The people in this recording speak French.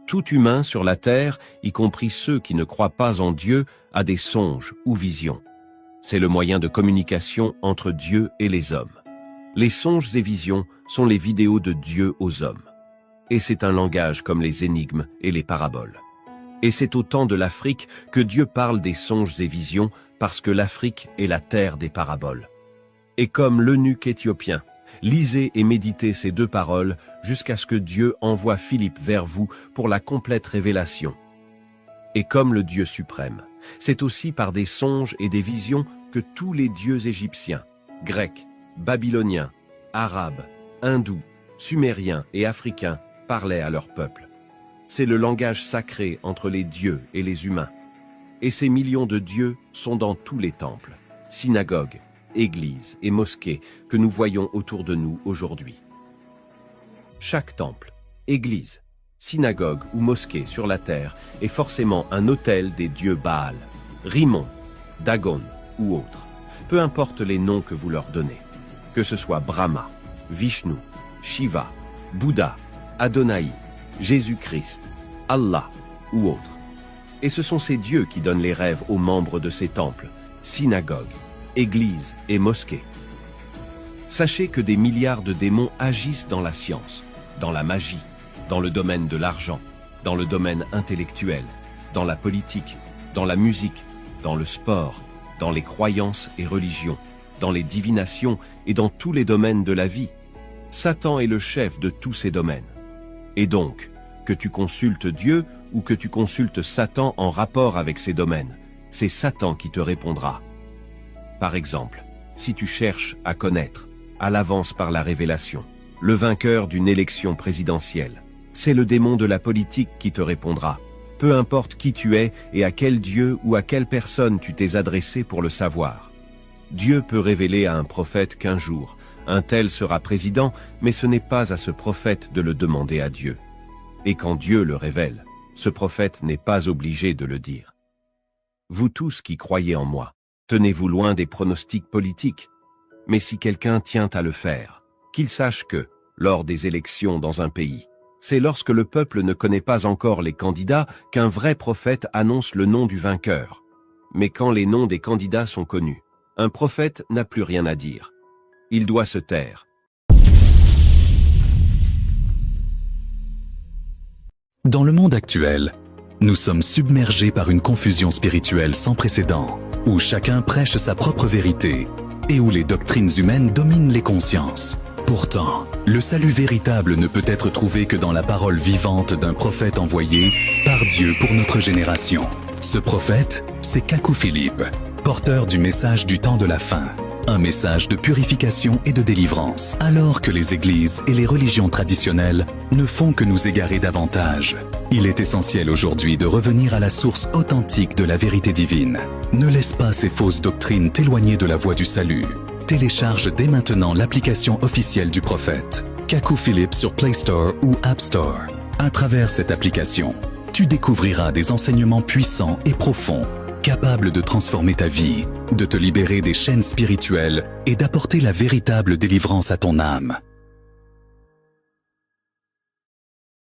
Tout humain sur la terre, y compris ceux qui ne croient pas en Dieu, a des songes ou visions. C'est le moyen de communication entre Dieu et les hommes. Les songes et visions sont les vidéos de Dieu aux hommes. Et c'est un langage comme les énigmes et les paraboles. Et c'est au temps de l'Afrique que Dieu parle des songes et visions parce que l'Afrique est la terre des paraboles. Et comme l'eunuque éthiopien, lisez et méditez ces deux paroles jusqu'à ce que Dieu envoie Philippe vers vous pour la complète révélation. Et comme le Dieu suprême, c'est aussi par des songes et des visions que tous les dieux égyptiens, grecs, babyloniens, arabes, hindous, sumériens et africains parlaient à leur peuple. C'est le langage sacré entre les dieux et les humains. Et ces millions de dieux sont dans tous les temples, synagogues, églises et mosquées que nous voyons autour de nous aujourd'hui. Chaque temple, église, synagogue ou mosquée sur la terre est forcément un autel des dieux Baal, Rimon, Dagon ou autres, peu importe les noms que vous leur donnez, que ce soit Brahma, Vishnu, Shiva, Bouddha, Adonai, Jésus-Christ, Allah ou autres. Et ce sont ces dieux qui donnent les rêves aux membres de ces temples, synagogues, églises et mosquées. Sachez que des milliards de démons agissent dans la science, dans la magie, dans le domaine de l'argent, dans le domaine intellectuel, dans la politique, dans la musique, dans le sport, dans les croyances et religions, dans les divinations et dans tous les domaines de la vie. Satan est le chef de tous ces domaines. Et donc, que tu consultes Dieu ou que tu consultes Satan en rapport avec ces domaines, c'est Satan qui te répondra. Par exemple, si tu cherches à connaître, à l'avance par la révélation, le vainqueur d'une élection présidentielle, c'est le démon de la politique qui te répondra. Peu importe qui tu es et à quel Dieu ou à quelle personne tu t'es adressé pour le savoir. Dieu peut révéler à un prophète qu'un jour, un tel sera président, mais ce n'est pas à ce prophète de le demander à Dieu. Et quand Dieu le révèle, ce prophète n'est pas obligé de le dire. Vous tous qui croyez en moi, tenez-vous loin des pronostics politiques. Mais si quelqu'un tient à le faire, qu'il sache que, lors des élections dans un pays, c'est lorsque le peuple ne connaît pas encore les candidats qu'un vrai prophète annonce le nom du vainqueur. Mais quand les noms des candidats sont connus, un prophète n'a plus rien à dire. Il doit se taire. Dans le monde actuel, nous sommes submergés par une confusion spirituelle sans précédent, où chacun prêche sa propre vérité et où les doctrines humaines dominent les consciences. Pourtant, le salut véritable ne peut être trouvé que dans la parole vivante d'un prophète envoyé par Dieu pour notre génération. Ce prophète, c'est Kakou Philippe, porteur du message du temps de la fin. Un message de purification et de délivrance, alors que les églises et les religions traditionnelles ne font que nous égarer davantage. Il est essentiel aujourd'hui de revenir à la source authentique de la vérité divine. Ne laisse pas ces fausses doctrines t'éloigner de la voie du salut. Télécharge dès maintenant l'application officielle du prophète, Kakou Philippe sur Play Store ou App Store. À travers cette application, tu découvriras des enseignements puissants et profonds, capables de transformer ta vie, de te libérer des chaînes spirituelles et d'apporter la véritable délivrance à ton âme.